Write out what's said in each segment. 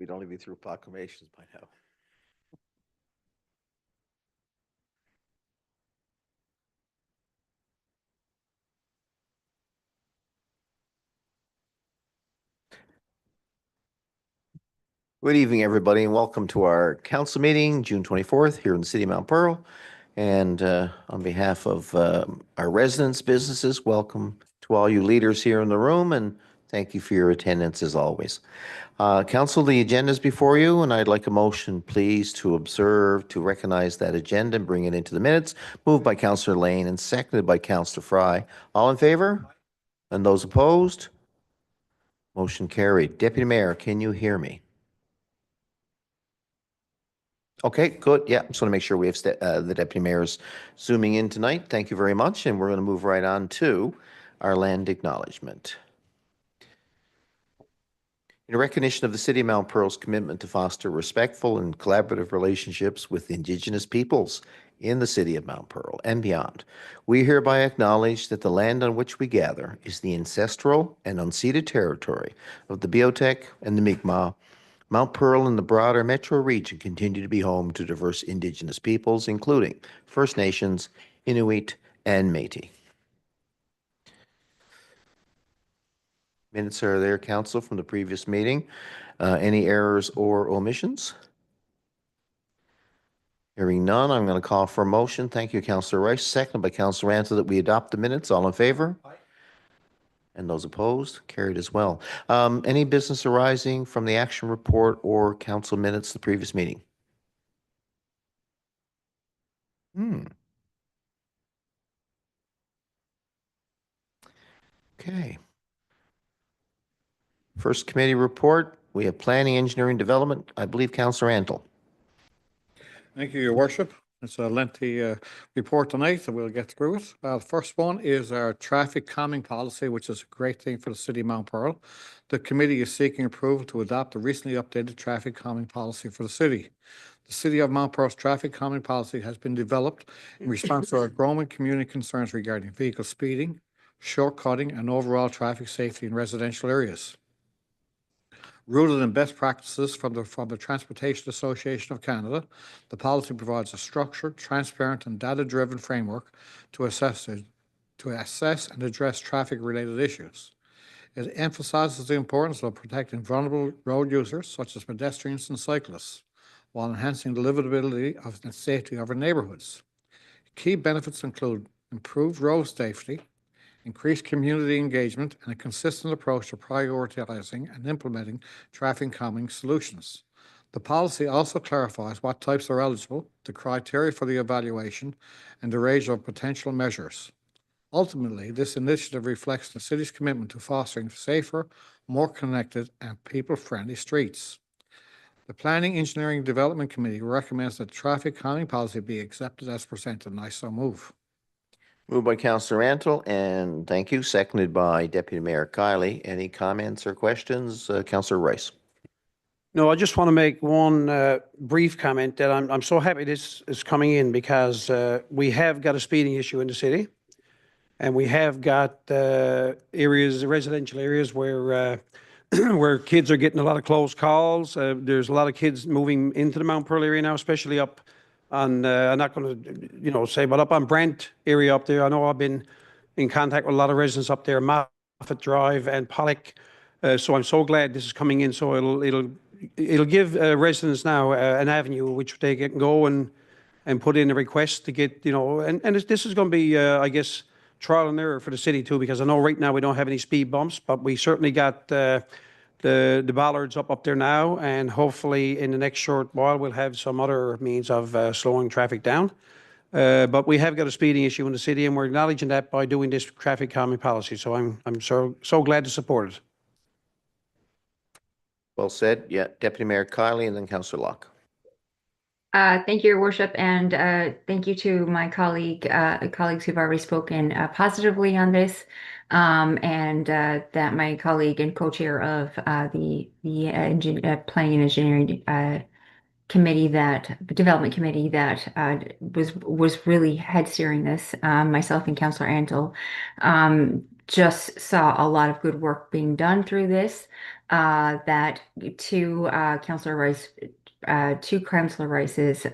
We'd only be through proclamations by now. Good evening, everybody, and welcome to our council meeting, June 24th, here in the city of Mount Pearl. And on behalf of our residents, businesses, welcome to all you leaders here in the room, and thank you for your attendance as always. Council, the agenda is before you, and I'd like a motion, please, to observe, to recognize that agenda and bring it into the minutes. Moved by Councillor Lane and seconded by Councillor Fry. All in favor? And those opposed? Motion carried. Deputy Mayor, can you hear me? Okay, good. Yeah, just want to make sure we have the Deputy Mayor's zooming in tonight. Thank you very much. And we're going to move right on to our land acknowledgement. In recognition of the City of Mount Pearl's commitment to foster respectful and collaborative relationships with Indigenous peoples in the City of Mount Pearl and beyond, we hereby acknowledge that the land on which we gather is the ancestral and unceded territory of the Beothuk and the Mi'kmaq. Mount Pearl and the broader metro region continue to be home to diverse Indigenous peoples, including First Nations, Inuit, and Métis. Minutes are there, Council, from the previous meeting. Any errors or omissions? Hearing none, I'm going to call for a motion. Thank you, Councillor Rice. Seconded by Councillor Ranta that we adopt the minutes. All in favor? Aye. And those opposed? Carried as well. Any business arising from the action report or council minutes the previous meeting? Okay. First committee report, we have planning, engineering, development. I believe Councillor Antle. Thank you, Your Worship. It's a lengthy report tonight, so we'll get through it. The first one is our traffic calming policy, which is a great thing for the City of Mount Pearl. The committee is seeking approval to adopt the recently updated traffic calming policy for the city. The City of Mount Pearl's traffic calming policy has been developed in response to our growing community concerns regarding vehicle speeding, shortcutting, and overall traffic safety in residential areas. Rooted in best practices from the Transportation Association of Canada, the policy provides a structured, transparent, and data-driven framework to assess and address traffic-related issues. It emphasizes the importance of protecting vulnerable road users, such as pedestrians and cyclists, while enhancing the livability and safety of our neighborhoods. Key benefits include improved road safety, increased community engagement, and a consistent approach to prioritizing and implementing traffic calming solutions. The policy also clarifies what types are eligible, the criteria for the evaluation, and the range of potential measures. Ultimately, this initiative reflects the city's commitment to fostering safer, more connected, and people-friendly streets. The Planning, Engineering, and Development Committee recommends that the traffic calming policy be accepted as presented, and I so move. Moved by Councillor Antle, and thank you. Seconded by Deputy Mayor Kiley. Any comments or questions? Councillor Rice. No, I just want to make one brief comment that I'm so happy this is coming in because we have got a speeding issue in the city, and we have got areas, residential areas where where kids are getting a lot of close calls. There's a lot of kids moving into the Mount Pearl area now, especially up on, I'm not going to, say, but up on Brent area up there. I know I've been in contact with a lot of residents up there, Moffat Drive and Pollock. So I'm so glad this is coming in. So it'll give residents now an avenue which they can go and put in a request to get, and this is going to be, I guess, trial and error for the city too, because I know right now we don't have any speed bumps, but we certainly got the bollards up there now, and hopefully in the next short while we'll have some other means of slowing traffic down. But we have got a speeding issue in the city, and we're acknowledging that by doing this traffic calming policy. So I'm so glad to support it. Well said. Yeah, Deputy Mayor Kiley, and then Councillor Locke. Thank you, Your Worship, and thank you to my colleagues who've already spoken positively on this, and that my colleague and co-chair of the Planning and Engineering committee, development committee was really head steering this, myself and Councillor Antle. just saw a lot of good work being done through this. That to Councillor Rice, to Councillor Rice's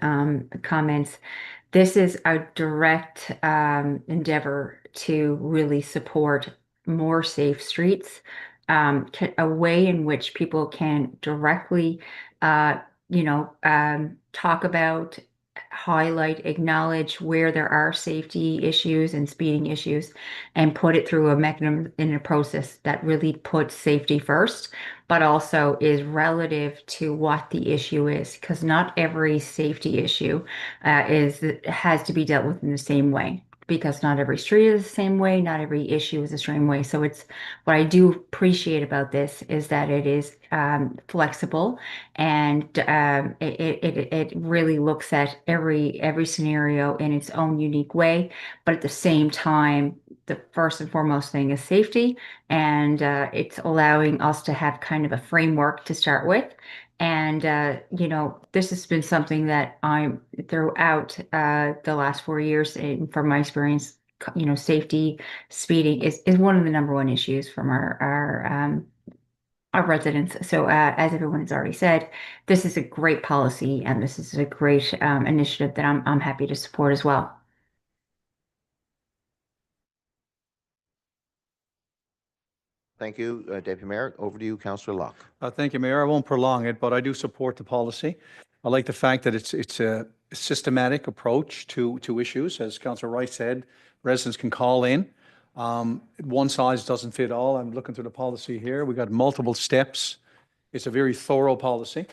comments, this is a direct endeavor to really support more safe streets, a way in which people can directly, talk about, highlight, acknowledge where there are safety issues and speeding issues, and put it through a mechanism in a process that really puts safety first, but also is relative to what the issue is, because not every safety issue has to be dealt with in the same way, because not every street is the same way, not every issue is the same way. So it's what I do appreciate about this is that it is flexible, and it really looks at every scenario in its own unique way. But at the same time, the first and foremost thing is safety, and it's allowing us to have kind of a framework to start with. And this has been something that I'm throughout the last 4 years, and from my experience, safety, speeding is one of the number one issues from our residents. So as everyone has already said, this is a great policy, and this is a great initiative that I'm happy to support as well. Thank you, Deputy Mayor. Over to you, Councillor Locke. Thank you, Mayor. I won't prolong it, but I do support the policy. I like the fact that it's a systematic approach to issues. As Councillor Rice said, residents can call in. One size doesn't fit all. I'm looking through the policy here. We've got multiple steps. It's a very thorough policy.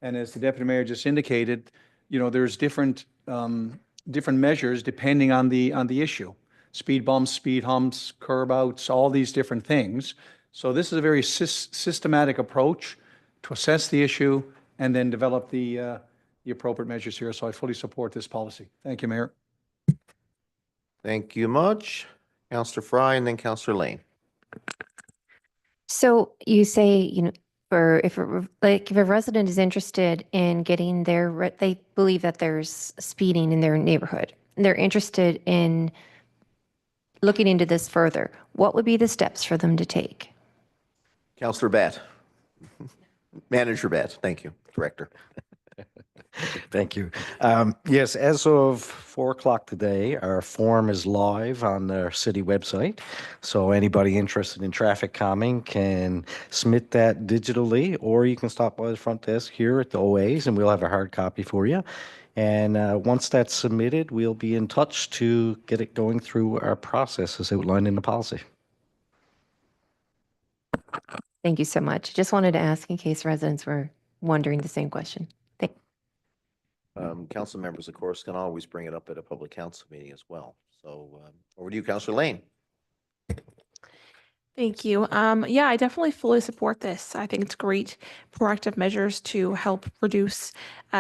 And as the Deputy Mayor just indicated, there's different measures depending on the issue. Speed bumps, speed humps, curb outs, all these different things. So this is a very systematic approach to assess the issue and then develop the appropriate measures here. So I fully support this policy. Thank you, Mayor. Thank you much. Councillor Fry and then Councillor Lane. So you say, if a resident is interested in getting they believe that there's speeding in their neighborhood, and they're interested in looking into this further, what would be the steps for them to take? Councillor Batt. Manager Batt. Thank you, Director. Thank you. Yes, as of 4 o'clock today, our form is live on the city website. So anybody interested in traffic calming can submit that digitally, or you can stop by the front desk here at the OAs and we'll have a hard copy for you. And once that's submitted, we'll be in touch to get it going through our process as outlined in the policy. Thank you so much. Just wanted to ask in case residents were wondering the same question. Council members, of course, can always bring it up at a public council meeting as well. So over to you, Councillor Lane. Thank you. Yeah, I definitely fully support this. I think it's great proactive measures to help reduce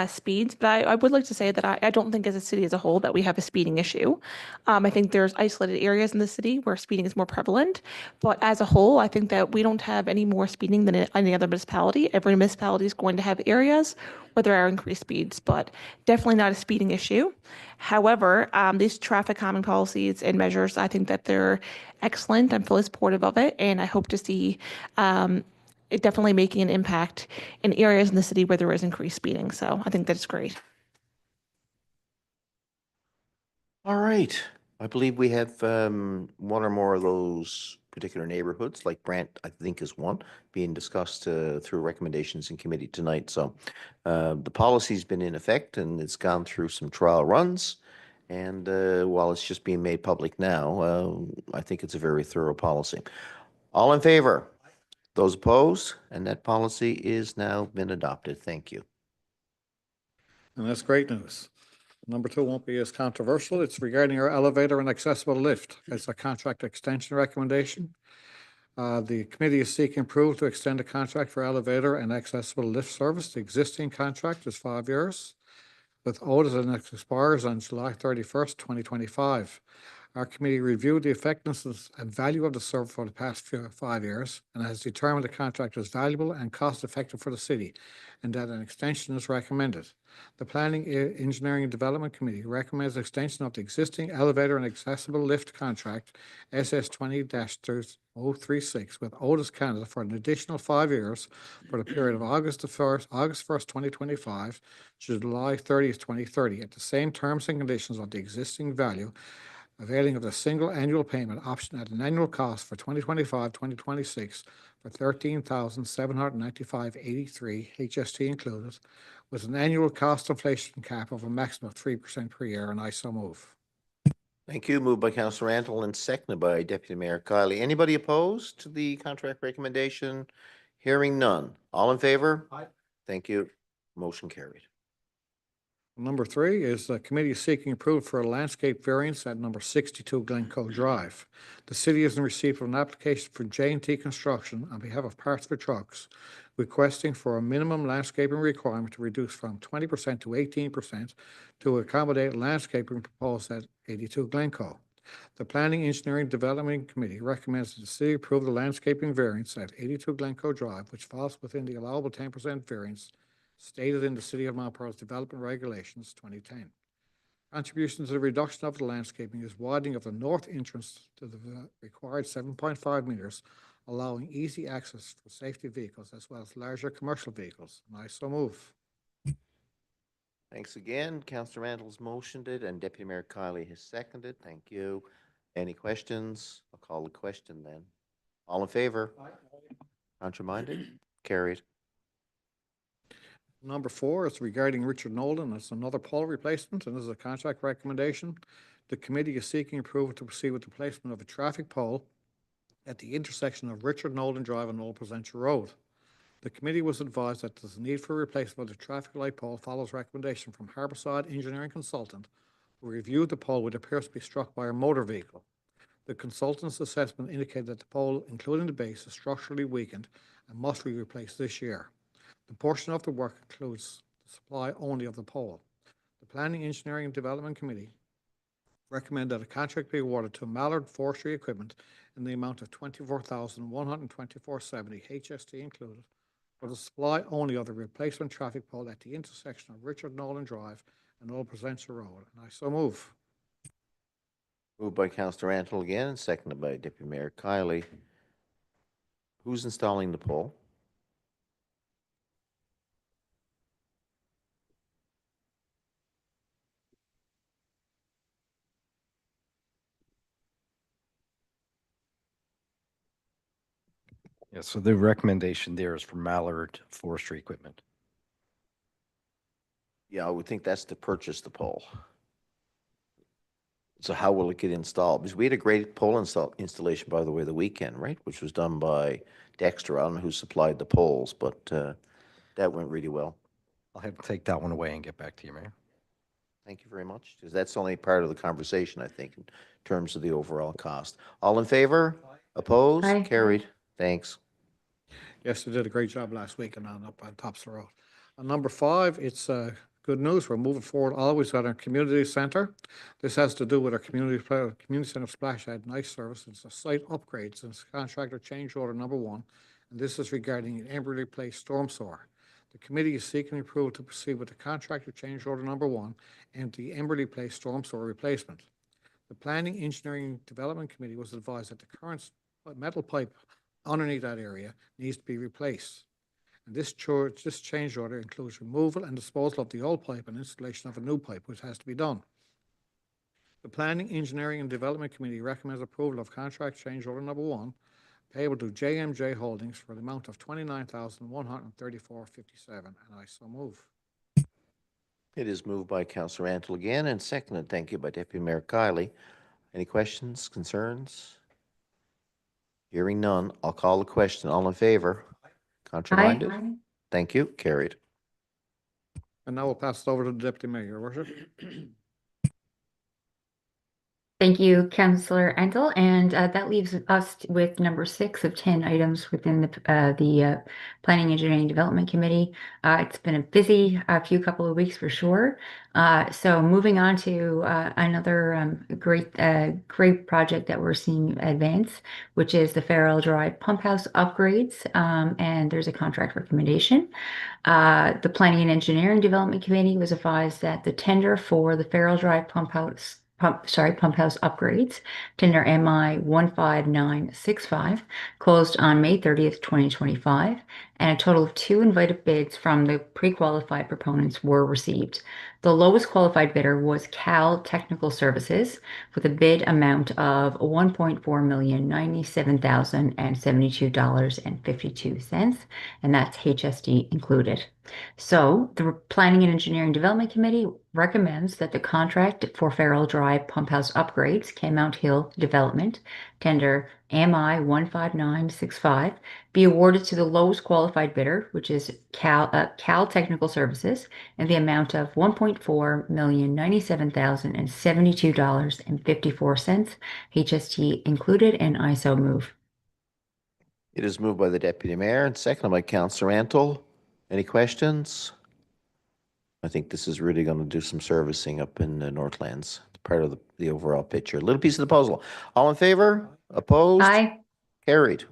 speeds. But I would like to say that I don't think as a city as a whole that we have a speeding issue. I think there's isolated areas in the city where speeding is more prevalent. But as a whole, I think that we don't have any more speeding than any other municipality. Every municipality is going to have areas where there are increased speeds, but definitely not a speeding issue. However, these traffic calming policies and measures, I think that they're excellent. I'm fully supportive of it, and I hope to see it definitely making an impact in areas in the city where there is increased speeding. So I think that's great. All right. I believe we have one or more of those particular neighborhoods, like Brant, I think is one, being discussed through recommendations in committee tonight. So the policy's been in effect and it's gone through some trial runs. And while it's just being made public now, I think it's a very thorough policy. All in favor? Those opposed? And that policy is now been adopted. Thank you. And that's great news. Number 2 won't be as controversial. It's regarding our elevator and accessible lift. It's a contract extension recommendation. The committee is seeking approval to extend the contract for elevator and accessible lift service. The existing contract is 5 years with audit and expires on July 31st, 2025. Our committee reviewed the effectiveness and value of the service for the past 5 years and has determined the contract is valuable and cost-effective for the city and that an extension is recommended. The Planning, Engineering and Development Committee recommends extension of the existing elevator and accessible lift contract SS 20-036 with Otis Canada for an additional 5 years for the period of August 1st, 2025 to July 30th, 2030 at the same terms and conditions of the existing value, availing of the single annual payment option at an annual cost for 2025-2026 for $13,795.83 HST included, with an annual cost inflation cap of a maximum of 3% per year, and I so move. Thank you. Moved by Councillor Antle and seconded by Deputy Mayor Kiley. Anybody opposed to the contract recommendation? Hearing none. All in favor? Aye. Thank you. Motion carried. Number 3 is the committee seeking approval for a landscape variance at number 62 Glencoe Drive. The city is in receipt of an application for J&T Construction on behalf of Partsford Trucks, requesting for a minimum landscaping requirement to reduce from 20% to 18% to accommodate landscaping proposed at 82 Glencoe. The Planning, Engineering, Development Committee recommends that the city approve the landscaping variance at 82 Glencoe Drive, which falls within the allowable 10% variance stated in the City of Mount Pearl's Development Regulations 2010. Contribution to the reduction of the landscaping is widening of the north entrance to the required 7.5 meters, allowing easy access for safety vehicles as well as larger commercial vehicles. And I so move. Thanks again. Councillor Randall's motioned it and Deputy Mayor Kiley has seconded. Thank you. Any questions? I'll call the question then. All in favor? Contraminded? Carried. Number 4 is regarding Richard Nolan. It's another pole replacement, and this is a contract recommendation. The committee is seeking approval to proceed with the placement of a traffic pole at the intersection of Richard Nolan Drive and Old Placentia Road. The committee was advised that the need for replacement of the traffic light pole follows recommendation from Harborside Engineering Consultant, who reviewed the pole, which appears to be struck by a motor vehicle. The consultant's assessment indicated that the pole, including the base, is structurally weakened and must be replaced this year. The portion of the work includes the supply only of the pole. The Planning, Engineering and Development Committee recommend that a contract be awarded to Mallard Forestry Equipment in the amount of $24,124.70 HST included for the supply only of the replacement traffic pole at the intersection of Richard Nolan Drive and Old Placentia Road. And I so move. Moved by Councillor Antle again and seconded by Deputy Mayor Kiley. Who's installing the pole? Yeah, so the recommendation there is for Mallard Forestry Equipment. Yeah, I would think that's to purchase the pole. So how will it get installed? Because we had a great pole installation, by the way, the weekend, right? Which was done by Dexter. I don't know who supplied the poles, but that went really well. I'll have to take that one away and get back to you, Mayor. Thank you very much. Because that's only part of the conversation, I think, in terms of the overall cost. All in favor? Opposed? Aye. Carried. Thanks. Yes, they did a great job last week and up on Tops of the Road. On number 5, it's good news. We're moving forward always at our community center. This has to do with our community center splash pad night service. It's a site upgrade since contractor change order number 1, and this is regarding an Emberley Place storm sewer. The committee is seeking approval to proceed with the contractor change order number 1 and the Emberley Place storm sewer replacement. The Planning, Engineering, and Development Committee was advised that the current metal pipe underneath that area needs to be replaced. And this change order includes removal and disposal of the old pipe and installation of a new pipe, which has to be done. The Planning, Engineering, and Development Committee recommends approval of contract change order number 1, payable to JMJ Holdings for the amount of $29,134.57, and I so move. It is moved by Councillor Antle again and seconded. Thank you by Deputy Mayor Kiley. Any questions, concerns? Hearing none, I'll call the question. All in favor? Contraminded? Aye. Thank you. Carried. And now we'll pass it over to the Deputy Mayor, Your Worship. Thank you, Councillor Antle. And that leaves us with number 6 of 10 items within the Planning, Engineering, Development Committee. It's been a busy few couple of weeks for sure. So moving on to another great project that we're seeing advance, which is the Farrell Drive Pump House upgrades. And there's a contract recommendation. The Planning and Engineering Development Committee was advised that the tender for the Farrell Drive pump house upgrades, tender MI 15965, closed on May 30th, 2025, and a total of 2 invited bids from the pre-qualified proponents were received. The lowest qualified bidder was Cal Technical Services with a bid amount of $1,497,072.52, and that's HSD included. So the Planning and Engineering Development Committee recommends that the contract for Farrell Drive Pump House upgrades, Mount Hill Development, tender MI 15965, be awarded to the lowest qualified bidder, which is Cal Technical Services, in the amount of $1,497,072.54, HST included, and I so move. It is moved by the Deputy Mayor and seconded by Councillor Antle. Any questions? I think this is really going to do some servicing up in the Northlands. It's part of the overall picture. Little piece of the puzzle. All in favor? Opposed? Aye. Carried.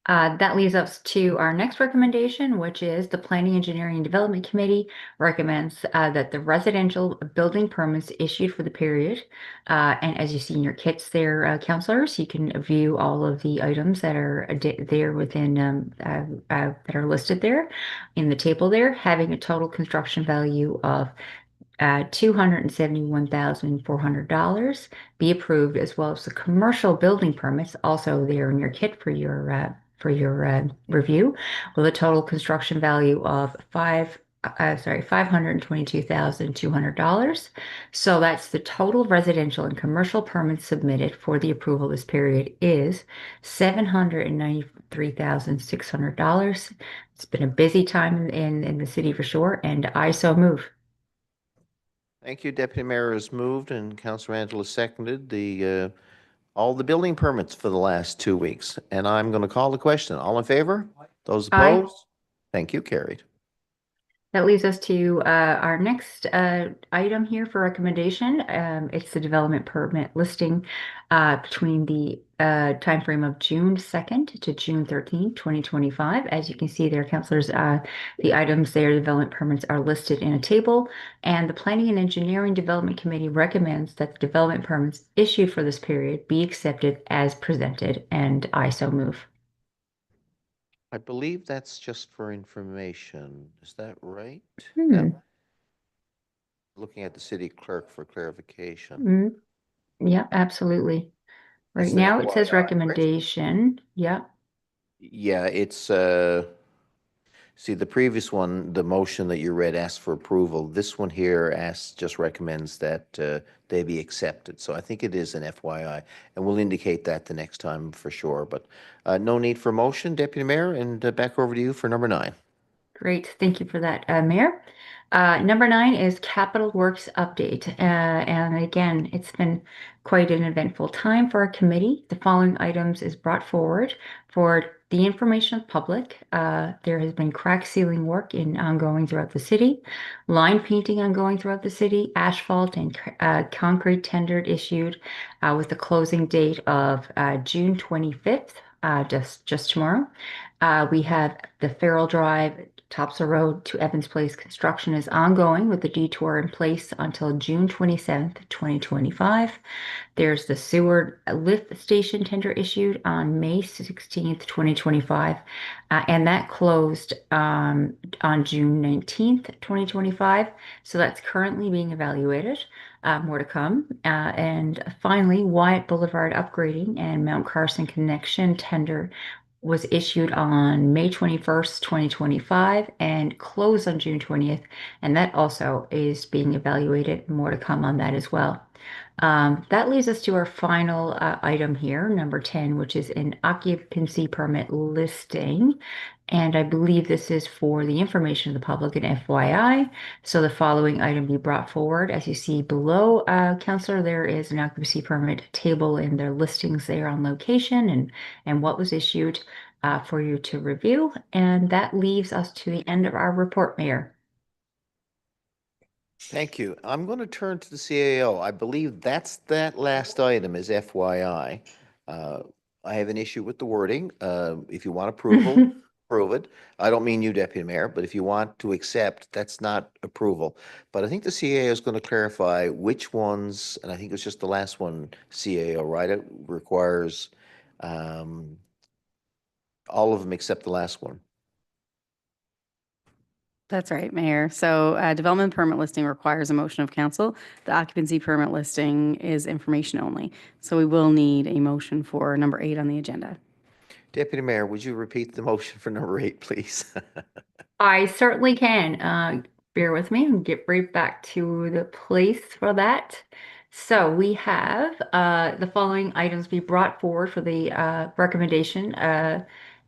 That leads us to our next recommendation, which is the Planning, Engineering, and Development Committee recommends that the residential building permits issued for the period, and as you see in your kits there, councillors, you can view all of the items that are there within that are listed there in the table there, having a total construction value of $271,400 be approved, as well as the commercial building permits also there in your kit for your review, with a total construction value of $522,200. So that's the total residential and commercial permits submitted for the approval this period is $793,600. It's been a busy time in the city for sure, and I so move. Thank you. Deputy Mayor has moved and Councillor Antle has seconded all the building permits for the last 2 weeks. And I'm going to call the question. All in favor? Those Aye. opposed? Thank you. Carried. That leads us to our next item here for recommendation. It's the development permit listing between the timeframe of June 2nd to June 13th, 2025. As you can see there, councillors, the items there, development permits are listed in a table, and the Planning and Engineering Development Committee recommends that the development permits issued for this period be accepted as presented, and I so move. I believe that's just for information. Is that right? Looking at the city clerk for clarification. Yeah, absolutely. Right It's now an it says FYI, right? recommendation. Yeah. Yeah, it's see, the previous one, the motion that you read asked for approval. This one here just recommends that they be accepted. So I think it is an FYI, and we'll indicate that the next time for sure. But no need for motion, Deputy Mayor, and back over to you for number 9. Great. Thank you for that, Mayor. Number 9 is Capital Works update. And again, it's been quite an eventful time for our committee. The following items is brought forward for the information of the public. There has been crack sealing work ongoing throughout the city, line painting ongoing throughout the city, asphalt and concrete tendered issued with the closing date of June 25th, just tomorrow. We have the Farrell Drive, Topsail Road to Evans Place construction is ongoing with the detour in place until June 27th, 2025. There's the sewer lift station tender issued on May 16th, 2025, and that closed on June 19th, 2025. So that's currently being evaluated. More to come. And finally, Wyatt Boulevard upgrading and Mount Carson connection tender was issued on May 21st, 2025, and closed on June 20th. And that also is being evaluated. More to come on that as well. That leads us to our final item here, number 10, which is an occupancy permit listing. And I believe this is for the information of the public and FYI. So the following item be brought forward. As you see below, Counselor, there is an occupancy permit table in their listings there on location and what was issued for you to review. And that leaves us to the end of our report, Mayor. Thank you. I'm going to turn to the CAO. I believe that last item is FYI. I have an issue with the wording. If you want approval, approve it. I don't mean you, Deputy Mayor, but if you want to accept, that's not approval. But I think the CAO is going to clarify which ones, and I think it's just the last one, CAO, right? It requires all of them except the last one. That's right, Mayor. So development permit listing requires a motion of council. The occupancy permit listing is information only. So we will need a motion for number 8 on the agenda. Deputy Mayor, would you repeat the motion for number 8, please? I certainly can. Bear with me and get right back to the place for that. So we have the following items be brought forward for the recommendation.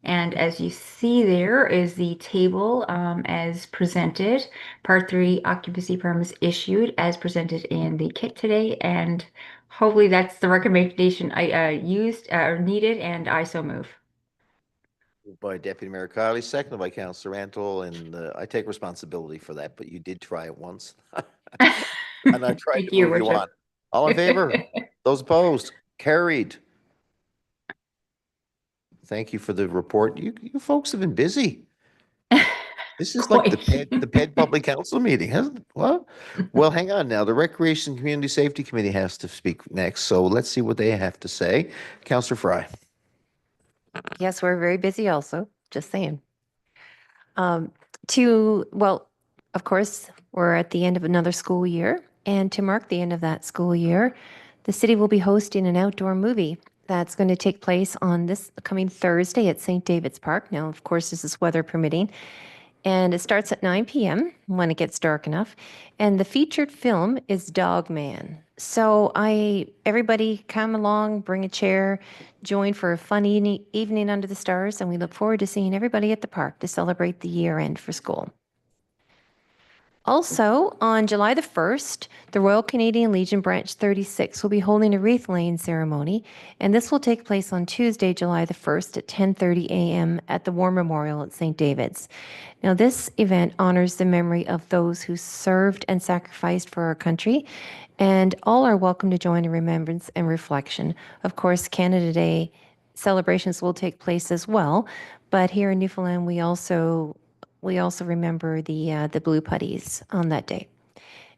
And as you see, there is the table as presented. Part 3 occupancy permits issued as presented in the kit today. And hopefully that's the recommendation I used or needed, and I so move. Moved by Deputy Mayor Kiley, seconded by Councillor Rantoul, and I take responsibility for that, but you did try it once. And I tried Thank to you, move you Worship. on. All in favor? Those opposed? Carried. Thank you for the report. You folks have been busy. This is like the PED Public Council meeting, hasn't it? What? Well, hang on now. The Recreation and Community Safety Committee has to speak next, so let's see what they have to say. Councillor Fry. Yes, we're very busy also, just saying. Well, of course, we're at the end of another school year, and to mark the end of that school year, the city will be hosting an outdoor movie that's going to take place on this coming Thursday at St. David's Park. Now, of course, this is weather permitting, and it starts at 9 p.m. when it gets dark enough. And the featured film is Dog Man. So everybody come along, bring a chair, join for a fun evening under the stars, and we look forward to seeing everybody at the park to celebrate the year end for school. Also, on July the 1st, the Royal Canadian Legion Branch 36 will be holding a wreath laying ceremony, and this will take place on Tuesday, July the 1st at 10:30 a.m. at the War Memorial at St. David's. Now, this event honors the memory of those who served and sacrificed for our country, and all are welcome to join in remembrance and reflection. Of course, Canada Day celebrations will take place as well, but here in Newfoundland, we also remember the Blue Putties on that day.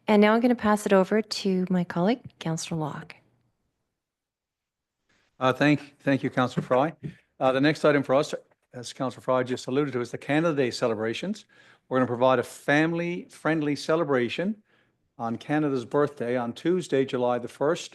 And now I'm going to pass it over to my colleague, Councillor Locke. Thank you, Councillor Fry. The next item for us, as Councillor Fry just alluded to, is the Canada Day celebrations. We're going to provide a family-friendly celebration on Canada's birthday on Tuesday, July the 1st,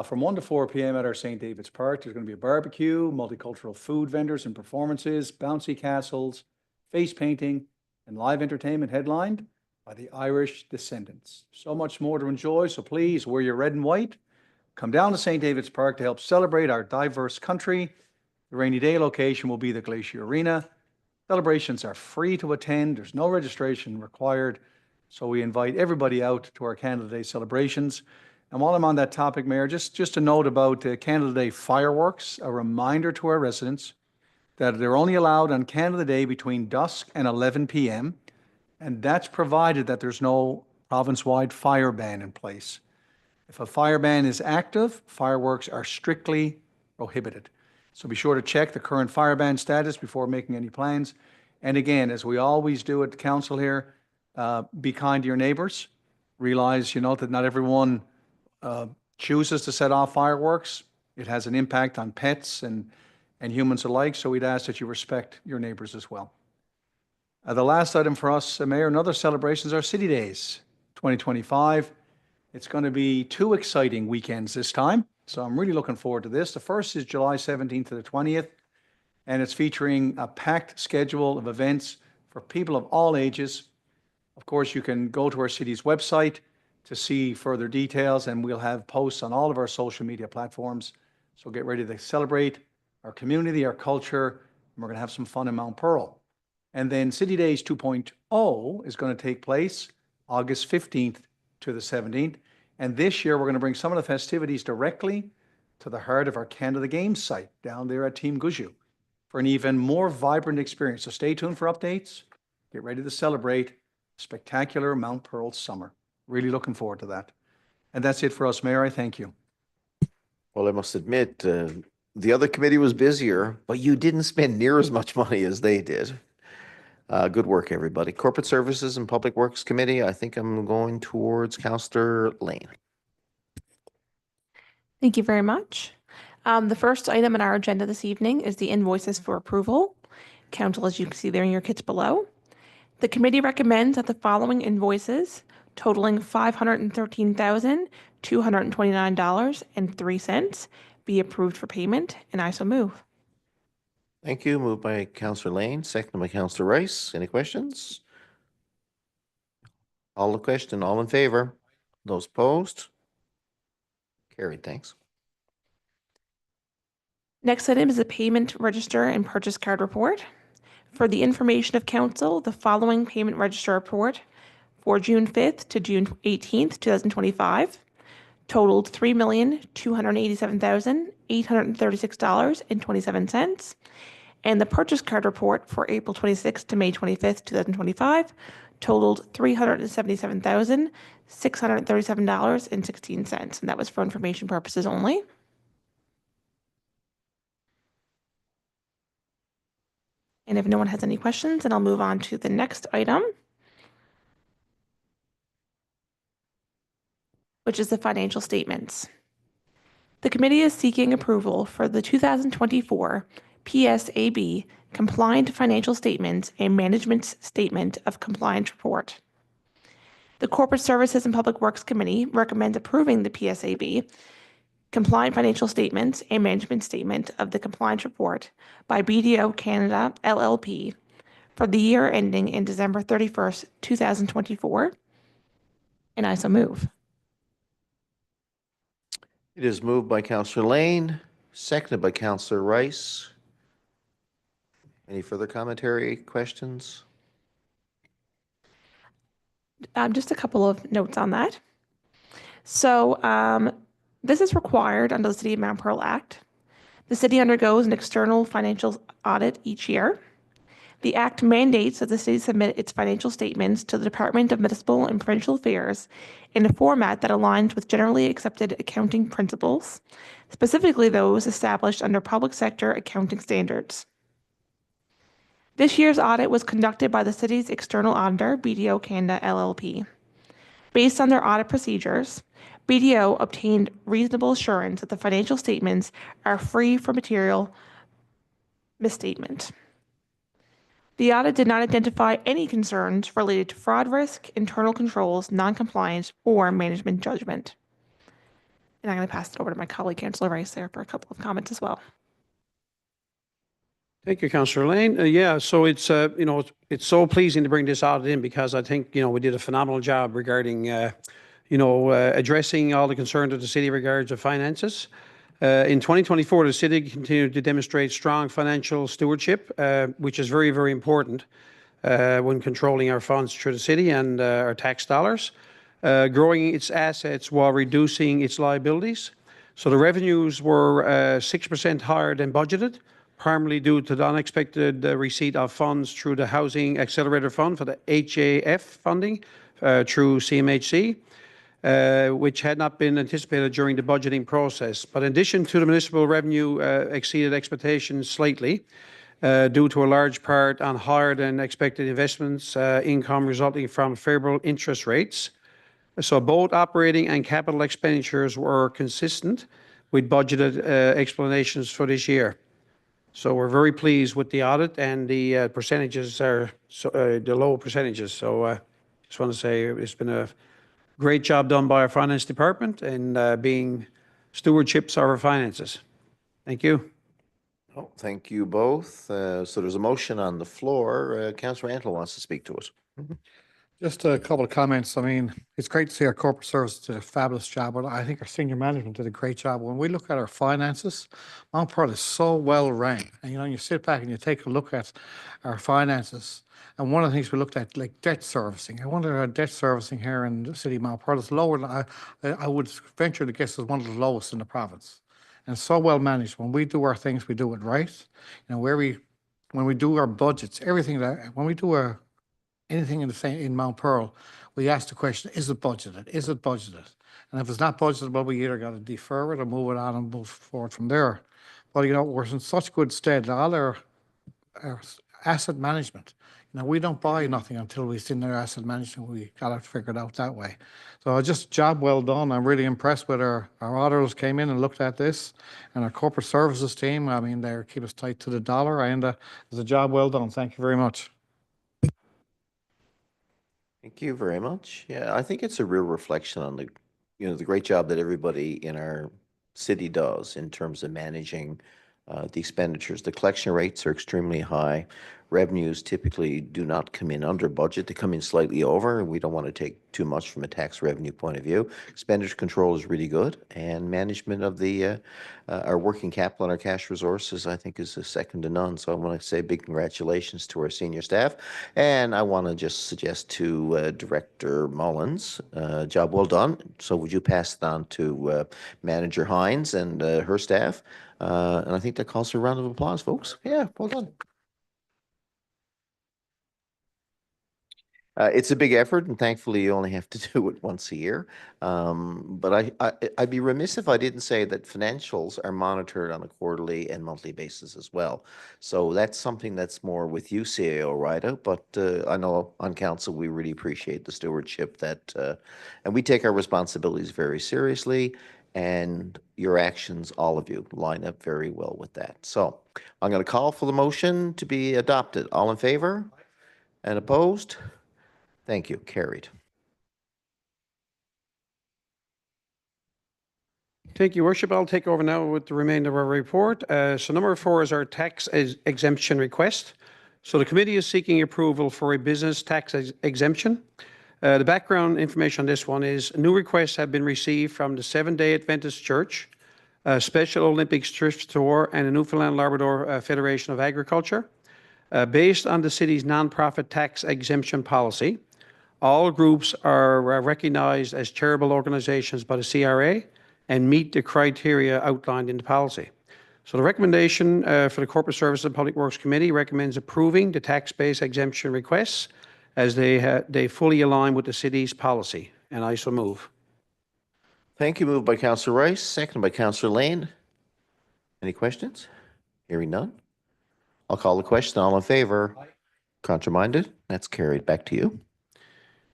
from 1 to 4 p.m. at our St. David's Park. There's going to be a barbecue, multicultural food vendors and performances, bouncy castles, face painting, and live entertainment headlined by the Irish Descendants. So much more to enjoy, so please wear your red and white. Come down to St. David's Park to help celebrate our diverse country. The rainy day location will be the Glacier Arena. Celebrations are free to attend. There's no registration required. So we invite everybody out to our Canada Day celebrations. And while I'm on that topic, Mayor, just a note about Canada Day fireworks, a reminder to our residents that they're only allowed on Canada Day between dusk and 11 p.m., and that's provided that there's no province-wide fire ban in place. If a fire ban is active, fireworks are strictly prohibited. So be sure to check the current fire ban status before making any plans. And again, as we always do at the council here, be kind to your neighbors. Realize, that not everyone chooses to set off fireworks. It has an impact on pets and humans alike, so we'd ask that you respect your neighbors as well. The last item for us, Mayor, and other celebrations are City Days 2025. It's going to be 2 exciting weekends this time, so I'm really looking forward to this. The first is July 17th to the 20th, and it's featuring a packed schedule of events for people of all ages. Of course, you can go to our city's website to see further details, and we'll have posts on all of our social media platforms. So get ready to celebrate our community, our culture, and we're going to have some fun in Mount Pearl. And then City Days 2.0 is going to take place August 15th to the 17th. And this year, we're going to bring some of the festivities directly to the heart of our Canada Games site down there at Team Guju for an even more vibrant experience. So stay tuned for updates. Get ready to celebrate spectacular Mount Pearl summer. Really looking forward to that. And that's it for us, Mayor. I thank you. Well, I must admit, the other committee was busier, but you didn't spend near as much money as they did. Good work, everybody. Corporate Services and Public Works Committee, I think I'm going towards Councillor Lane. Thank you very much. The first item on our agenda this evening is the invoices for approval. Council, as you can see there in your kits below. The committee recommends that the following invoices totaling $513,229.03 be approved for payment, and I so move. Thank you. Moved by Councillor Lane, seconded by Councillor Rice. Any questions? All the question, all in favor? Those opposed? Carried, thanks. Next item is the payment register and purchase card report. For the information of council, the following payment register report for June 5th to June 18th, 2025 totaled $3,287,836.27. And the purchase card report for April 26th to May 25th, 2025 totaled $377,637.16. And that was for information purposes only. And if no one has any questions, then I'll move on to the next item, which is the financial statements. The committee is seeking approval for the 2024 PSAB compliant financial statements and management statement of compliance report. The Corporate Services and Public Works Committee recommends approving the PSAB compliant financial statements and management statement of the compliance report by BDO Canada LLP for the year ending in December 31st, 2024. And I so move. It is moved by Councillor Lane, seconded by Councillor Rice. Any further commentary, questions? Just a couple of notes on that. So this is required under the City of Mount Pearl Act. The city undergoes an external financial audit each year. The Act mandates that the city submit its financial statements to the Department of Municipal and Provincial Affairs in a format that aligns with generally accepted accounting principles, specifically those established under public sector accounting standards. This year's audit was conducted by the city's external auditor, BDO Canada LLP. Based on their audit procedures, BDO obtained reasonable assurance that the financial statements are free from material misstatement. The audit did not identify any concerns related to fraud risk, internal controls, non-compliance, or management judgment. And I'm going to pass it over to my colleague, Councillor Rice, there for a couple of comments as well. Thank you, Councillor Lane. Yeah, so it's, it's so pleasing to bring this audit in because I think, we did a phenomenal job regarding, addressing all the concerns of the city regards to finances. In 2024, the city continued to demonstrate strong financial stewardship, which is very, very important when controlling our funds through the city and our tax dollars, growing its assets while reducing its liabilities. So the revenues were 6% higher than budgeted, primarily due to the unexpected receipt of funds through the Housing Accelerator Fund for the HAF funding through CMHC. Which had not been anticipated during the budgeting process. But in addition to the municipal revenue exceeded expectations slightly due to a large part on higher than expected investments income resulting from favorable interest rates. So both operating and capital expenditures were consistent with budgeted explanations for this year. So we're very pleased with the audit, and the percentages are the low percentages. So I just want to say it's been a great job done by our finance department and being stewardships of our finances. Thank you. Oh, thank you both. So there's a motion on the floor. Councillor Antle wants to speak to us. Just a couple of comments. I mean, it's great to see our corporate services did a fabulous job, but I think our senior management did a great job. When we look at our finances, Mount Pearl is so well run. And you sit back and you take a look at our finances. And one of the things we looked at, like debt servicing. I wonder our debt servicing here in the city of Mount Pearl is lower than I would venture to guess is one of the lowest in the province. And so well managed. When we do our things, we do it right. When we do our budgets, when we do anything in Mount Pearl, we ask the question, is it budgeted? Is it budgeted? And if it's not budgeted, well, we either got to defer it or move it on and move forward from there. But, we're in such good stead. All our asset management, we don't buy nothing until we've seen their asset management. We got it figured out that way. So just job well done. I'm really impressed with our auditors came in and looked at this, and our corporate services team. I mean, they keep us tight to the dollar, and it's a job well done. Thank you very much. Thank you very much. Yeah, I think it's a real reflection on the great job that everybody in our city does in terms of managing the expenditures. The collection rates are extremely high. Revenues typically do not come in under budget. They come in slightly over, and we don't want to take too much from a tax revenue point of view. Expenditure control is really good, and management of our working capital and our cash resources, I think, is a second to none. So I want to say big congratulations to our senior staff, and I want to just suggest to Director Mullins, job well done. So would you pass it on to Manager Hines and her staff? And I think that calls for a round of applause, folks. Yeah, well done. It's a big effort, and thankfully you only have to do it once a year. But I'd be remiss if I didn't say that financials are monitored on a quarterly and monthly basis as well. So that's something that's more with you, CAO Rida, but I know on council we really appreciate the stewardship and we take our responsibilities very seriously, and your actions, all of you, line up very well with that. So I'm going to call for the motion to be adopted. All in favor? And opposed? Thank you. Carried. Thank you, Worship. I'll take over now with the remainder of our report. So number 4 is our tax exemption request. So the committee is seeking approval for a business tax exemption. The background information on this one is new requests have been received from the Seventh-day Adventist Church, Special Olympics Thrift Store, and the Newfoundland Labrador Federation of Agriculture. Based on the city's nonprofit tax exemption policy, all groups are recognized as charitable organizations by the CRA and meet the criteria outlined in the policy. So the recommendation for the Corporate Services and Public Works Committee recommends approving the tax-based exemption requests as they fully align with the city's policy, and I so move. Thank you. Moved by Councillor Rice, seconded by Councillor Lane. Any questions? Hearing none. I'll call the question. All in favor? Aye. Contraminded? That's carried. Back to you.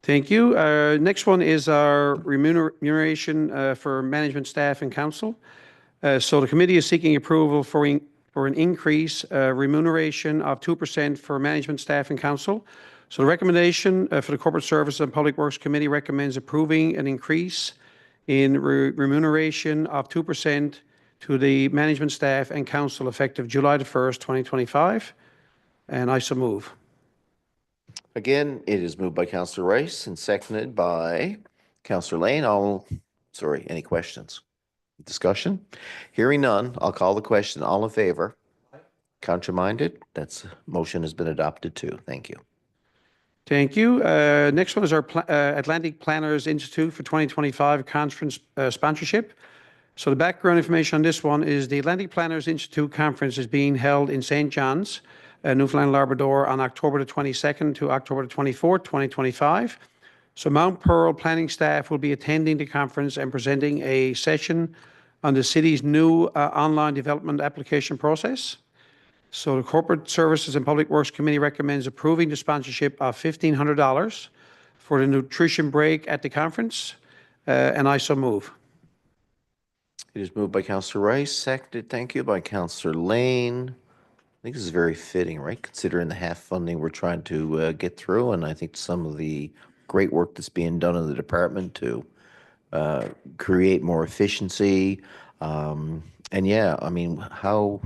Thank you. Next one is our remuneration for management staff and council. So the committee is seeking approval for an increase remuneration of 2% for management staff and council. So the recommendation for the Corporate Services and Public Works Committee recommends approving an increase in remuneration of 2% to the management staff and council effective July the 1st, 2025. And I so move. Again, it is moved by Councillor Rice and seconded by Councillor Lane. Any questions? Discussion? Hearing none, I'll call the question. All in favor? Contraminded? That's motion has been adopted too. Thank you. Thank you. Next one is our Atlantic Planners Institute for 2025 conference sponsorship. So the background information on this one is the Atlantic Planners Institute conference is being held in St. John's, Newfoundland Labrador on October the 22nd to October the 24th, 2025. So Mount Pearl planning staff will be attending the conference and presenting a session on the city's new online development application process. So the Corporate Services and Public Works Committee recommends approving the sponsorship of $1,500 for the nutrition break at the conference, and I so move. It is moved by Councillor Rice, seconded, thank you, by Councillor Lane. I think this is very fitting, right? Considering the half funding we're trying to get through, and I think some of the great work that's being done in the department to create more efficiency. And yeah, I mean, how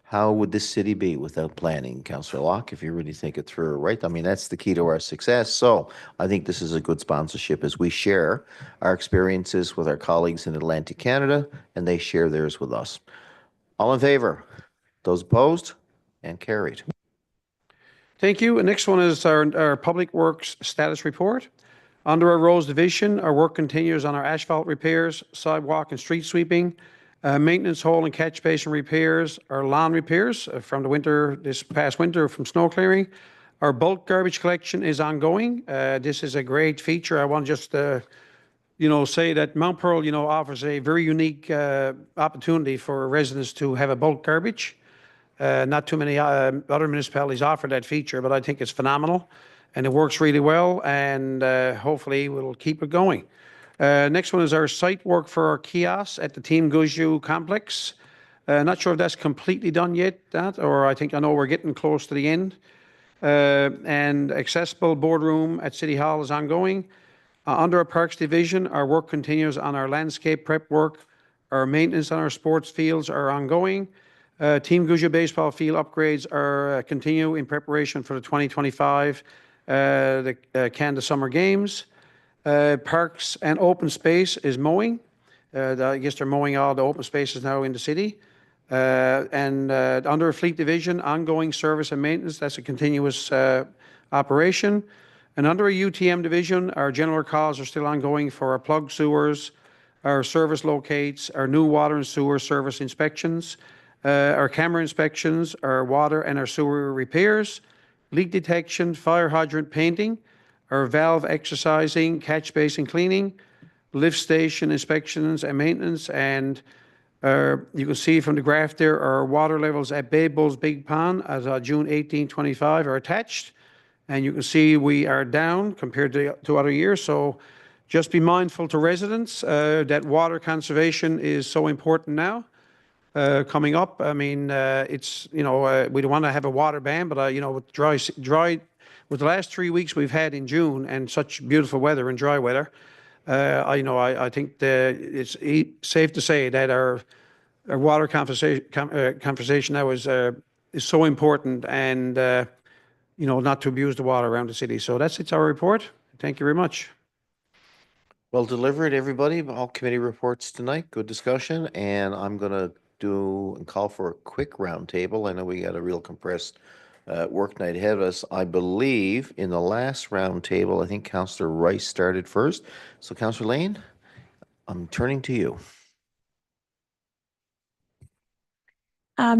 How would this city be without planning, Councillor Locke, if you really think it through, right? I mean, that's the key to our success. So I think this is a good sponsorship as we share our experiences with our colleagues in Atlantic Canada, and they share theirs with us. All in favor? Those opposed? And carried. Thank you. And next one is our Public Works status report. Under our roads division, our work continues on our asphalt repairs, sidewalk and street sweeping, maintenance hole and catch basin repairs, our lawn repairs from the winter, this past winter from snow clearing. Our bulk garbage collection is ongoing. This is a great feature. I want to just, say that Mount Pearl, offers a very unique opportunity for residents to have a bulk garbage. Not too many other municipalities offer that feature, but I think it's phenomenal and it works really well, and hopefully we'll keep it going. Next one is our site work for our kiosks at the Team Guju complex. Not sure if that's completely done yet, or I know we're getting close to the end. And accessible boardroom at City Hall is ongoing. Under our Parks division, our work continues on our landscape prep work. Our maintenance on our sports fields are ongoing. Team Guju baseball field upgrades are continue in preparation for the 2025 Canada Summer Games. Parks and open space is mowing. I guess they're mowing all the open spaces now in the city. And under fleet division, ongoing service and maintenance, that's a continuous operation. And under a UTM division, our general calls are still ongoing for our plug sewers, our service locates, our new water and sewer service inspections, our camera inspections, our water and our sewer repairs, leak detection, fire hydrant painting, our valve exercising, catch basin cleaning, lift station inspections and maintenance, and you can see from the graph there, our water levels at Bay Bulls Big Pond as of June 18, 25 are attached, and you can see we are down compared to other years. So just be mindful to residents that water conservation is so important now. Coming up, I mean, it's, we don't want to have a water ban, but, with dry, with the last 3 weeks we've had in June and such beautiful weather and dry weather, I think it's safe to say that our water conversation now is so important, and, not to abuse the water around the city. So it's our report. Thank you very much. Well delivered, everybody. All committee reports tonight. Good discussion. And I'm going to do and call for a quick roundtable. I know we got a real compressed work night ahead of us. I believe in the last roundtable, I think Councillor Rice started first. So Councillor Lane, I'm turning to you.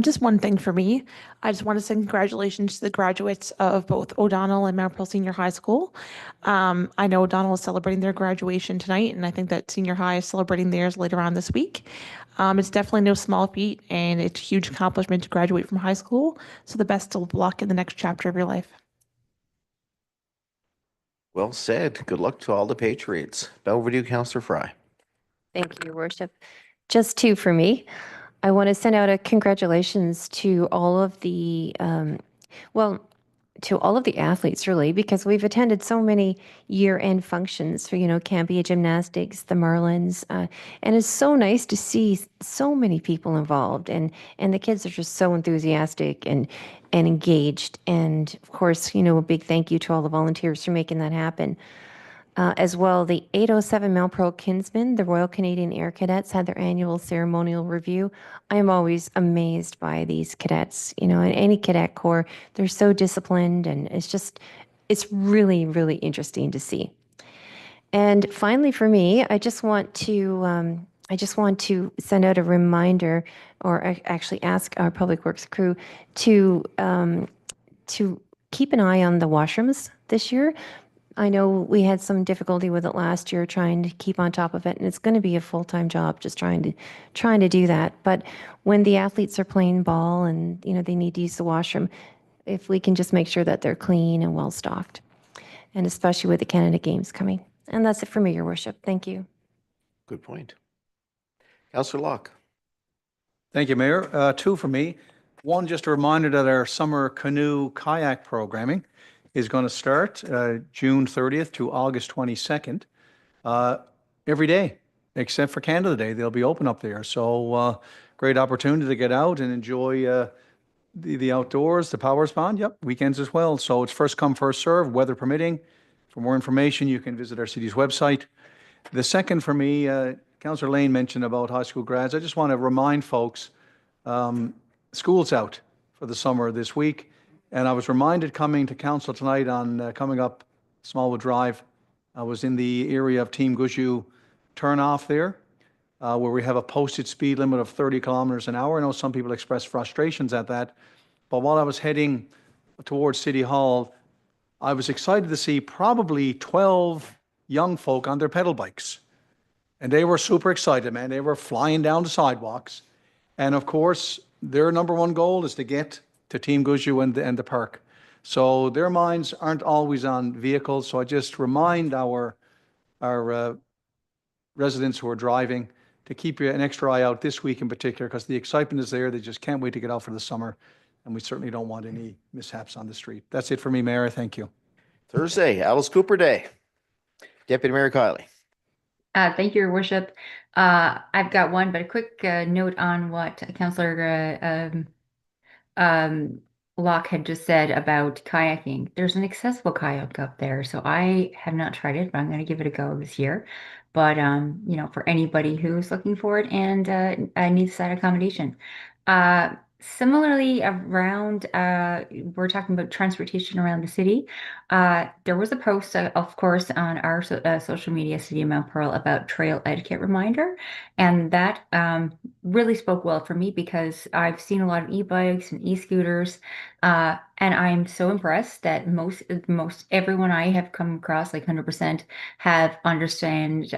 Just one thing for me. I just want to say congratulations to the graduates of both O'Donnell and Mount Pearl Senior High School. I know O'Donnell is celebrating their graduation tonight, and I think that Senior High is celebrating theirs later on this week. It's definitely no small feat, and it's a huge accomplishment to graduate from high school. So the best of luck in the next chapter of your life. Well said. Good luck to all the Patriots. Over to you, Councillor Fry. Thank you, Your Worship. Just two for me. I want to send out a congratulations to all of the, to all of the athletes, really, because we've attended so many year-end functions for, Cambia Gymnastics, the Merlins, and it's so nice to see so many people involved, and the kids are just so enthusiastic and engaged. And of course, a big thank you to all the volunteers for making that happen. As well, the 807 Mount Pearl Kinsmen, the Royal Canadian Air Cadets, had their annual ceremonial review. I am always amazed by these cadets, in any cadet corps. They're so disciplined, and it's really, really interesting to see. And finally, for me, I just want to send out a reminder, or actually ask our Public Works crew to keep an eye on the washrooms this year. I know we had some difficulty with it last year, trying to keep on top of it, and it's going to be a full-time job just trying to do that. But when the athletes are playing ball and they need to use the washroom, if we can just make sure that they're clean and well stocked, and especially with the Canada Games coming. And that's it for me, Your Worship. Thank you. Good point. Councillor Locke. Thank you, Mayor. Two for me. One, just a reminder that our summer canoe kayak programming is going to start June 30th to August 22nd. Every day, except for Canada Day, they'll be open up there. So great opportunity to get out and enjoy the outdoors, the power pond, yep, weekends as well. So it's first come, first serve, weather permitting. For more information, you can visit our city's website. The second for me, Councillor Lane mentioned about high school grads. I just want to remind folks, school's out for the summer this week. And I was reminded coming to council tonight on coming up Smallwood Drive. I was in the area of Team Gushu turnoff there, where we have a posted speed limit of 30 kilometers an hour. I know some people express frustrations at that. But while I was heading towards City Hall, I was excited to see probably 12 young folk on their pedal bikes. And they were super excited, man. They were flying down the sidewalks. And of course, their number one goal is to get to Team Gushu and the park. So their minds aren't always on vehicles. So I just remind our residents who are driving to keep an extra eye out this week in particular, because the excitement is there. They just can't wait to get out for the summer. And we certainly don't want any mishaps on the street. That's it for me, Mayor. Thank you. Thursday, Alice Cooper Day. Deputy Mayor Kiley. Thank you, Your Worship. I've got one, but a quick note on what Councillor Locke had just said about kayaking. There's an accessible kayak up there, so I have not tried it, but I'm going to give it a go this year. But you know, for anybody who's looking for it and needs that accommodation. Similarly, around we're talking about transportation around the city. There was a post, of course, on our social media, City of Mount Pearl, about trail etiquette reminder, and that really spoke well for me because I've seen a lot of e-bikes and e-scooters, and I'm so impressed that most everyone I have come across, like 100%, have understand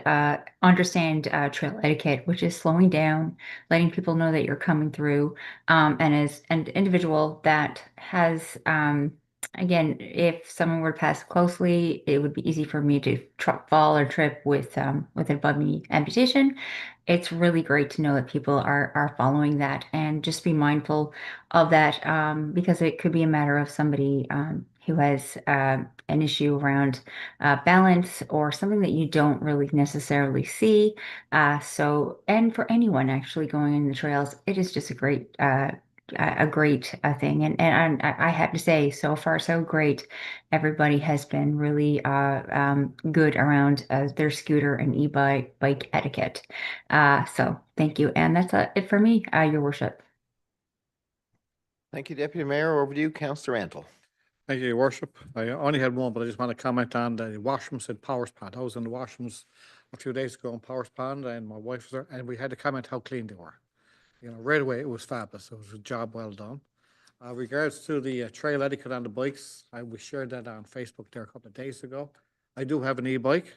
trail etiquette, which is slowing down, letting people know that you're coming through. And as an individual that has, again, if someone were to pass closely, it would be easy for me to fall or trip with an above knee amputation. It's really great to know that people are following that and just be mindful of that, because it could be a matter of somebody who has an issue around balance or something that you don't really necessarily see. And for anyone actually going in the trails, it is just a great thing. And I have to say, so far, so great. Everybody has been really good around their scooter and bike etiquette. So thank you. And that's it for me, Your Worship. Thank you, Deputy Mayor. Over to you, Councillor Antle. Thank you, Your Worship. I only had one, but I just want to comment on the washrooms at Powers Pond. I was in the washrooms a few days ago in Powers Pond, and my wife was there, and we had to comment how clean they were. You know, right away, it was fabulous. It was a job well done. Regards to the trail etiquette on the bikes, we shared that on Facebook there a couple of days ago. I do have an e-bike,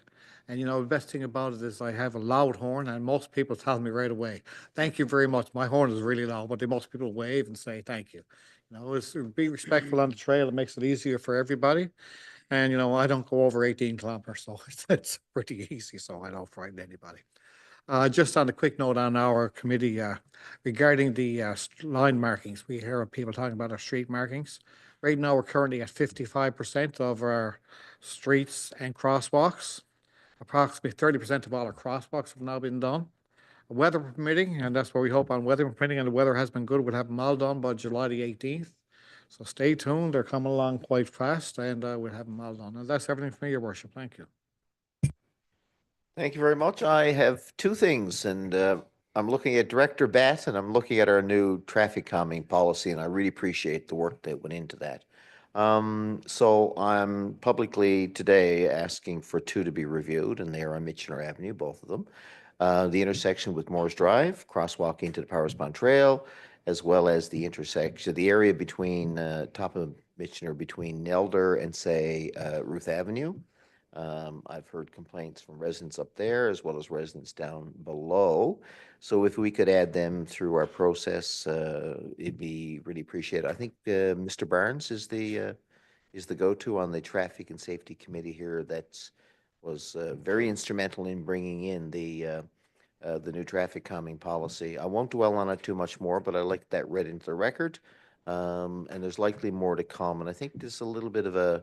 and you know, the best thing about it is I have a loud horn, and most people tell me right away, thank you very much. My horn is really loud, but most people wave and say thank you. You know, it's be respectful on the trail. It makes it easier for everybody. And, you know, I don't go over 18 kilometers, so it's pretty easy, so I don't frighten anybody. Just on a quick note on our committee, regarding the line markings, we hear people talking about our street markings. Right now, we're currently at 55% of our streets and crosswalks. Approximately 30% of all our crosswalks have now been done. Weather permitting, and that's where we hope on weather permitting, and the weather has been good. We'll have them all done by July the 18th. So stay tuned. They're coming along quite fast, and we'll have them all done. And that's everything for me, Your Worship. Thank you. Thank you very much. I have two things, and I'm looking at Director Batt, and I'm looking at our new traffic calming policy, and I really appreciate the work that went into that. So I'm publicly today asking for two to be reviewed, and they are on Michener Avenue, both of them. The intersection with Morris Drive, crosswalk into the Powers Pond Trail, as well as the intersection, the area between top of Michener between Nelder and say Ruth Avenue. I've heard complaints from residents up there as well as residents down below. So if we could add them through our process, it'd be really appreciated. I think Mr. Barnes is the go-to on the Traffic and Safety Committee here. That was very instrumental in bringing in the new traffic calming policy. I won't dwell on it too much more, but I like that read into the record. And there's likely more to come. And I think there's a little bit of a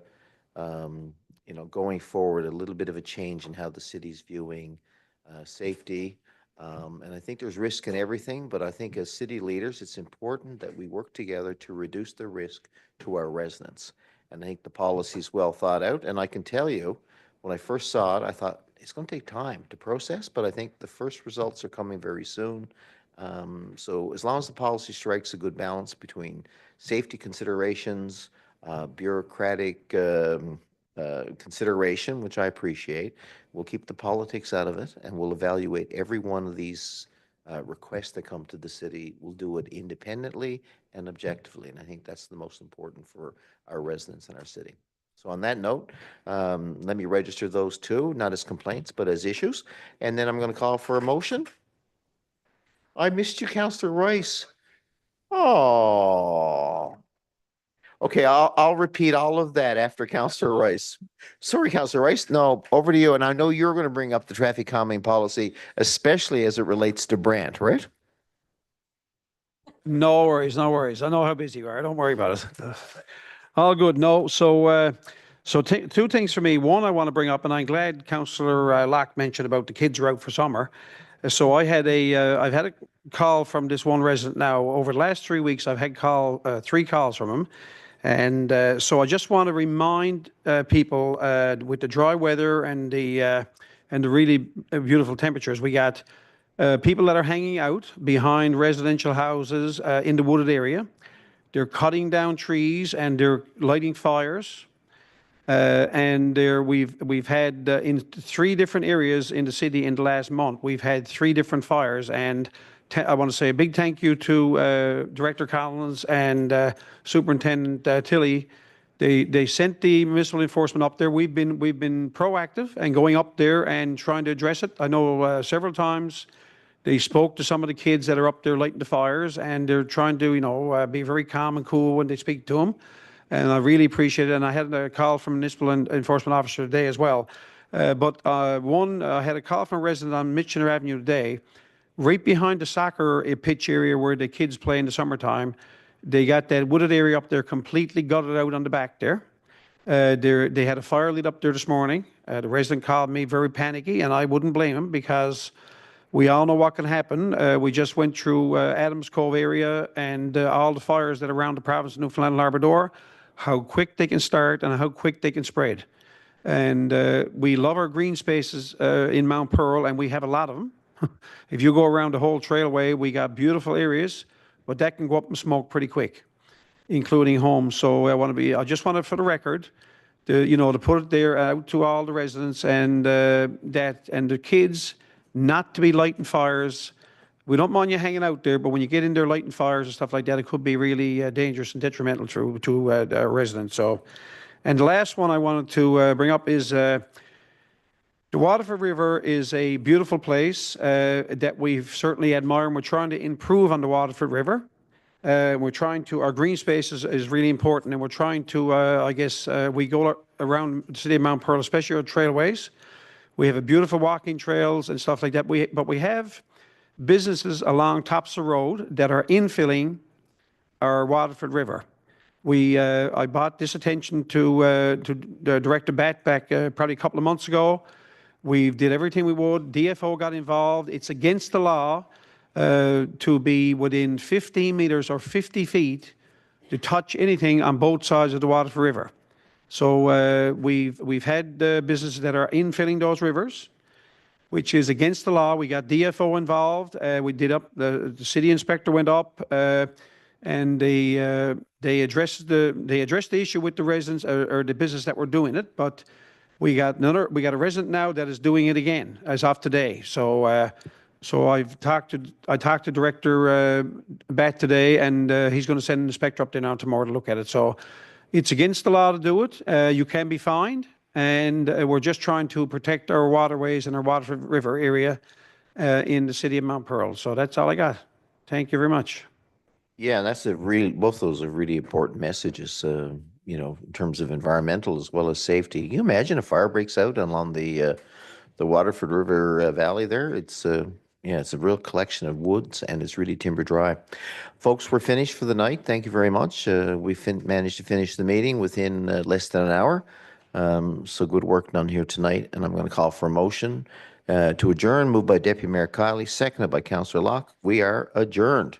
you know, going forward, a little bit of a change in how the city's viewing safety. And I think there's risk in everything, but I think as city leaders, it's important that we work together to reduce the risk to our residents. And I think the policy is well thought out. And I can tell you, when I first saw it, I thought it's going to take time to process, but I think the first results are coming very soon. So as long as the policy strikes a good balance between safety considerations, bureaucratic consideration, which I appreciate, we'll keep the politics out of it, and we'll evaluate every one of these requests that come to the city. We'll do it independently and objectively, and I think that's the most important for our residents in our city. So on that note, let me register those two, not as complaints, but as issues, and then I'm going to call for a motion. I missed you, Councillor Rice. Oh. Okay, I'll repeat all of that after Councillor Rice. Sorry, Councillor Rice. No, over to you. And I know you're going to bring up the traffic calming policy, especially as it relates to Brant, right? No worries, no worries. I know how busy you are. Don't worry about it. All good. No, so two things for me. One, I want to bring up, and I'm glad Councillor Locke mentioned about the kids are out for summer. So I've had a call from this one resident now. Over the last 3 weeks, I've had 3 calls from him. And so I just want to remind people with the dry weather and the really beautiful temperatures, we got people that are hanging out behind residential houses in the wooded area. They're cutting down trees and they're lighting fires. And we've had in 3 different areas in the city in the last month, we've had 3 different fires. And I want to say a big thank you to Director Collins and Superintendent Tilley. They sent the municipal enforcement up there. We've been proactive and going up there and trying to address it. I know several times they spoke to some of the kids that are up there lighting the fires, and they're trying to be very calm and cool when they speak to them. And I really appreciate it. And I had a call from a municipal enforcement officer today as well. I had a call from a resident on Michener Avenue today, right behind the soccer pitch area where the kids play in the summertime. They got that wooded area up there completely gutted out on the back there. They had a fire lit up there this morning. The resident called me very panicky, and I wouldn't blame him because we all know what can happen. We just went through Adams Cove area and all the fires that are around the province of Newfoundland and Labrador, how quick they can start and how quick they can spread. And we love our green spaces in Mount Pearl, and we have a lot of them. If you go around the whole trailway, we got beautiful areas, but that can go up in smoke pretty quick, including homes. So I just wanted for the record, to put it there out to all the residents and the kids not to be lighting fires. We don't mind you hanging out there, but when you get in there lighting fires and stuff like that, it could be really dangerous and detrimental to residents. So, and the last one I wanted to bring up is the Waterford River is a beautiful place that we've certainly admired, and we're trying to improve on the Waterford River. Our green space is really important, and we're trying to, we go around the city of Mount Pearl, especially our trailways. We have a beautiful walking trails and stuff like that. But we have businesses along Topsa Road that are infilling our Waterford River. I brought this attention to Director Batt back probably a couple of months ago. We did everything we would. DFO got involved. It's against the law to be within 15 meters or 50 feet to touch anything on both sides of the Waterford River. So we've had businesses that are infilling those rivers, which is against the law. We got DFO involved. The city inspector went up and they addressed the issue with the residents or the business that were doing it. But we got a resident now that is doing it again as of today. So I talked to Director Batt today, and he's going to send an inspector up there now tomorrow to look at it. So it's against the law to do it. You can be fined, and we're just trying to protect our waterways and our Waterford River area in the city of Mount Pearl. So that's all I got. Thank you very much. Yeah, that's both of those are really important messages, in terms of environmental as well as safety. Can you imagine a fire breaks out along the Waterford River Valley there? It's a real collection of woods, and it's really timber dry. Folks, we're finished for the night. Thank you very much. We managed to finish the meeting within less than an hour. So good work done here tonight, and I'm going to call for a motion to adjourn, moved by Deputy Mayor Kiley, seconded by Councillor Locke. We are adjourned.